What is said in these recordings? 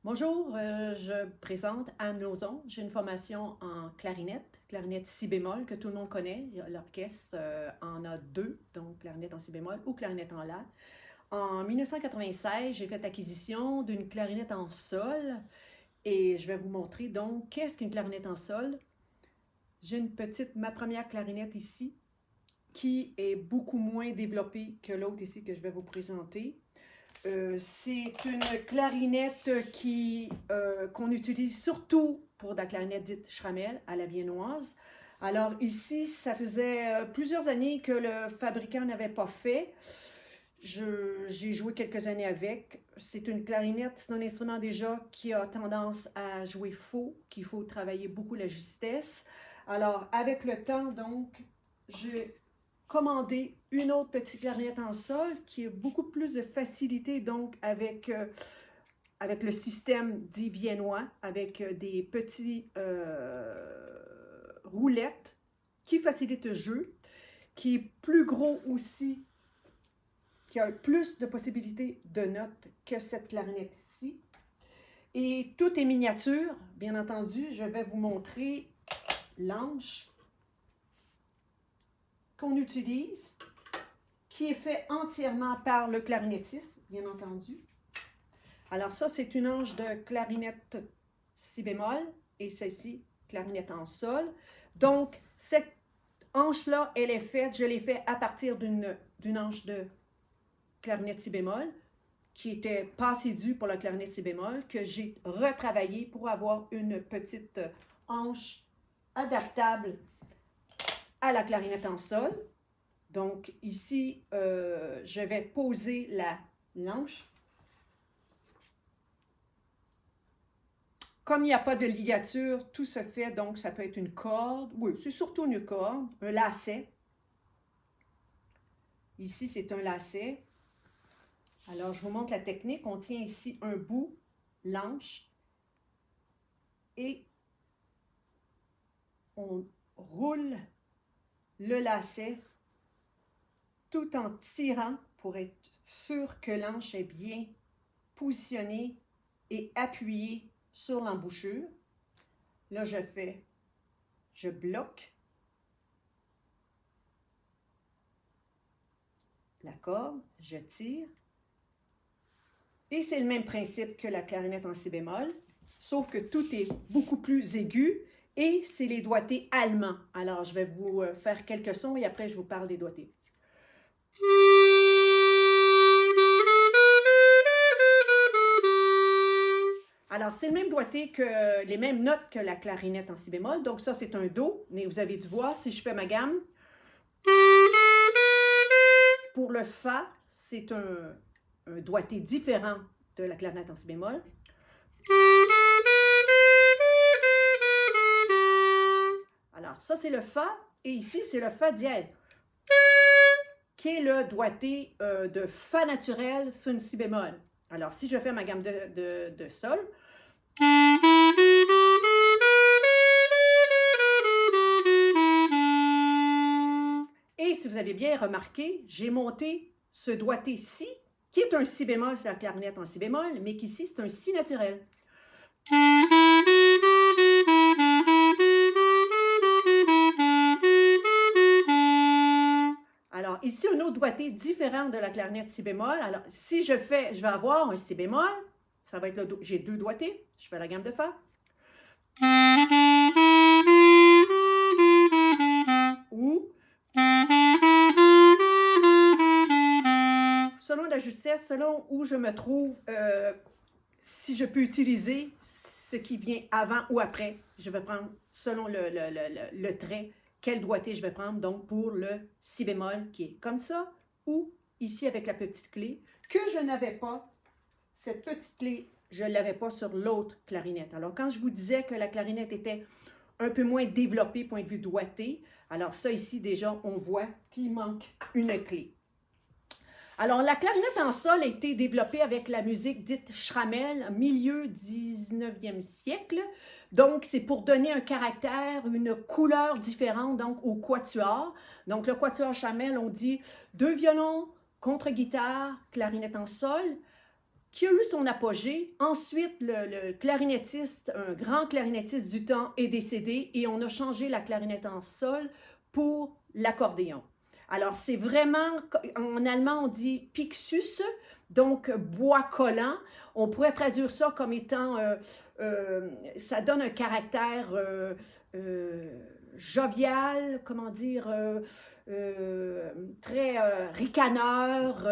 Bonjour, je présente Anne Lauzon. J'ai une formation en clarinette si bémol que tout le monde connaît. L'orchestre en a deux, donc clarinette en si bémol ou clarinette en la. En 1996, j'ai fait acquisition d'une clarinette en sol et je vais vous montrer donc qu'est-ce qu'une clarinette en sol. J'ai ma première clarinette ici qui est beaucoup moins développée que l'autre ici que je vais vous présenter. C'est une clarinette qu'on utilise surtout pour de la clarinette dite Schrammel à la viennoise. Alors ici, ça faisait plusieurs années que le fabricant n'avait pas fait. J'ai joué quelques années avec. C'est une clarinette, c'est un instrument déjà qui a tendance à jouer faux, qu'il faut travailler beaucoup la justesse. Alors avec le temps, donc, j'ai commandé une autre petite clarinette en sol qui a beaucoup plus de facilité donc avec le système dit viennois, avec des petits roulettes qui facilitent le jeu, qui est plus gros aussi, qui a plus de possibilités de notes que cette clarinette ici. Et tout est miniature, bien entendu. Je vais vous montrer l'anche qu'on utilise, qui est fait entièrement par le clarinettiste, bien entendu. Alors ça, c'est une anche de clarinette si bémol et celle-ci, clarinette en sol. Donc, cette anche-là, elle est faite, je l'ai faite à partir d'une anche de clarinette si bémol qui était pas assez due pour la clarinette si bémol, que j'ai retravaillé pour avoir une petite anche adaptable à la clarinette en sol. Donc ici, je vais poser l'anche. Comme il n'y a pas de ligature, tout se fait, donc ça peut être une corde. Oui, c'est surtout une corde, un lacet. Ici, c'est un lacet. Alors, je vous montre la technique. On tient ici un bout, l'anche, et on roule le lacet tout en tirant pour être sûr que l'anche est bien positionnée et appuyée sur l'embouchure. Là, je bloque la corde, je tire. Et c'est le même principe que la clarinette en si bémol, sauf que tout est beaucoup plus aigu et c'est les doigtés allemands. Alors, je vais vous faire quelques sons et après, je vous parle des doigtés. Alors, c'est le même doigté que les mêmes notes que la clarinette en si bémol. Donc, ça, c'est un Do, mais vous avez dû voir, si je fais ma gamme, pour le Fa, c'est un doigté différent de la clarinette en si bémol. Alors, ça, c'est le Fa, et ici, c'est le Fa dièse, qui est le doigté de Fa naturel sur une si bémol. Alors, si je fais ma gamme de Sol, et si vous avez bien remarqué, j'ai monté ce doigté-ci, qui est un si bémol sur la clarinette en si bémol, mais qu'ici, c'est un si naturel. Alors, ici, un autre doigté différent de la clarinette si bémol. Alors, si je vais avoir un si bémol, ça va être j'ai deux doigtés. Je fais la gamme de Fa. Ou, selon la justesse, selon où je me trouve, si je peux utiliser ce qui vient avant ou après, je vais prendre selon le trait, quel doigté je vais prendre, donc pour le si bémol qui est comme ça, ou ici avec la petite clé, que je n'avais pas, cette petite clé, je ne l'avais pas sur l'autre clarinette. Alors quand je vous disais que la clarinette était un peu moins développée point de vue doigté, alors ça ici déjà on voit qu'il manque une clé. Alors, la clarinette en sol a été développée avec la musique dite Schrammel, milieu 19e siècle. Donc, c'est pour donner un caractère, une couleur différente donc au quatuor. Donc, le quatuor Schrammel, on dit deux violons, contre-guitare, clarinette en sol, qui a eu son apogée. Ensuite, le clarinettiste, un grand clarinettiste du temps, est décédé et on a changé la clarinette en sol pour l'accordéon. Alors, c'est vraiment, en allemand, on dit Pixus, donc bois collant. On pourrait traduire ça comme étant, ça donne un caractère jovial, comment dire, très ricaneur,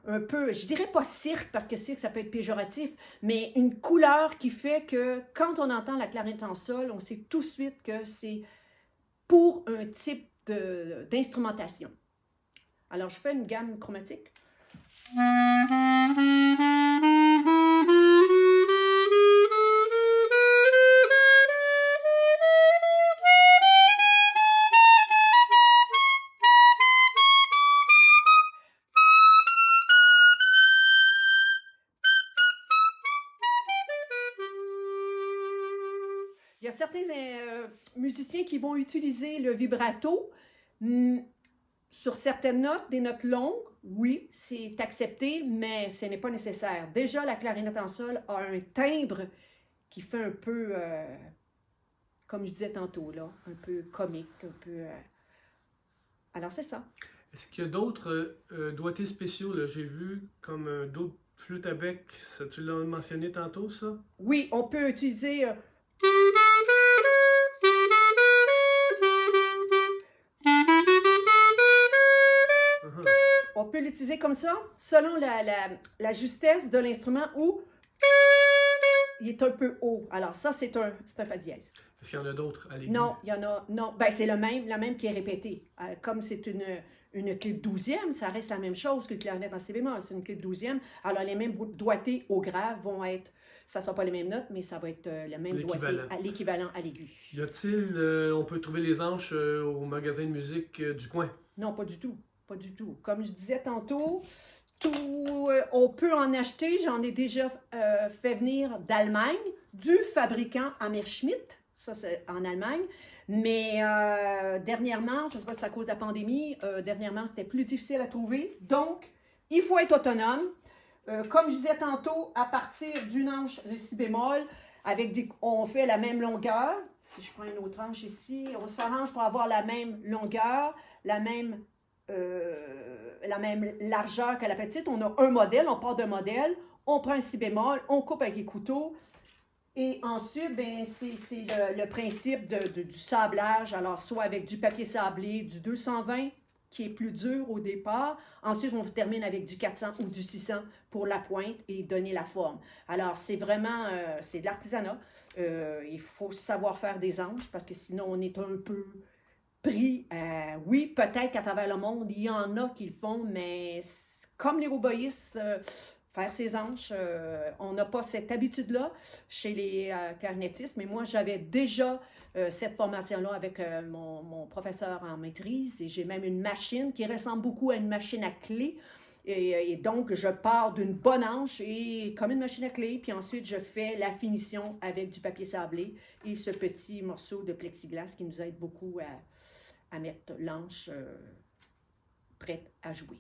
un peu, je dirais pas cirque, parce que cirque, ça peut être péjoratif, mais une couleur qui fait que quand on entend la clarinette en sol, on sait tout de suite que c'est pour un type d'instrumentation. Alors, je fais une gamme chromatique. Il y a certains musiciens qui vont utiliser le vibrato sur certaines notes, des notes longues. Oui, c'est accepté, mais ce n'est pas nécessaire. Déjà, la clarinette en sol a un timbre qui fait un peu, comme je disais tantôt, là, un peu comique, un peu... Alors, c'est ça. Est-ce qu'il y a d'autres doigtés spéciaux, là, j'ai vu, comme d'autres flûtes à bec, ça, tu l'as mentionné tantôt, ça? Oui, on peut utiliser... On peut l'utiliser comme ça, selon la justesse de l'instrument où il est un peu haut. Alors ça, c'est un fa dièse. Est-ce qu'il y en a d'autres à l'aigu? Non, il y en a... Non, ben c'est la même qui est répétée. Comme c'est une clé de 12e, ça reste la même chose que le clarinette en si bémol. C'est une clé de 12e. Alors les mêmes doigtés au grave vont être... Ça ne sera pas les mêmes notes, mais ça va être le même doigté, l'équivalent à l'aigu. Y a-t-il... on peut trouver les anches au magasin de musique du coin? Non, pas du tout. Pas du tout. Comme je disais tantôt, on peut en acheter. J'en ai déjà fait venir d'Allemagne, du fabricant Hammerschmidt. Ça, c'est en Allemagne. Mais dernièrement, je ne sais pas si c'est à cause de la pandémie, dernièrement, c'était plus difficile à trouver. Donc, il faut être autonome. Comme je disais tantôt, à partir d'une anche de si bémol, on fait la même longueur. Si je prends une autre anche ici, on s'arrange pour avoir la même longueur, la même largeur que la petite. On a un modèle, on part d'un modèle, on prend un si bémol, on coupe avec les couteaux. Et ensuite, ben, c'est le principe du sablage. Alors, soit avec du papier sablé, du 220, qui est plus dur au départ. Ensuite, on termine avec du 400 ou du 600 pour la pointe et donner la forme. Alors, c'est vraiment, c'est de l'artisanat. Il faut savoir faire des anches parce que sinon, on est un peu pris. Oui, peut-être qu'à travers le monde, il y en a qui le font, mais comme les oboïstes, faire ses anches, on n'a pas cette habitude-là chez les clarinettistes, mais moi, j'avais déjà cette formation-là avec mon professeur en maîtrise et j'ai même une machine qui ressemble beaucoup à une machine à clé. Et donc, je pars d'une bonne anche et comme une machine à clé, puis ensuite, je fais la finition avec du papier sablé et ce petit morceau de plexiglas qui nous aide beaucoup à mettre l'anche prête à jouer.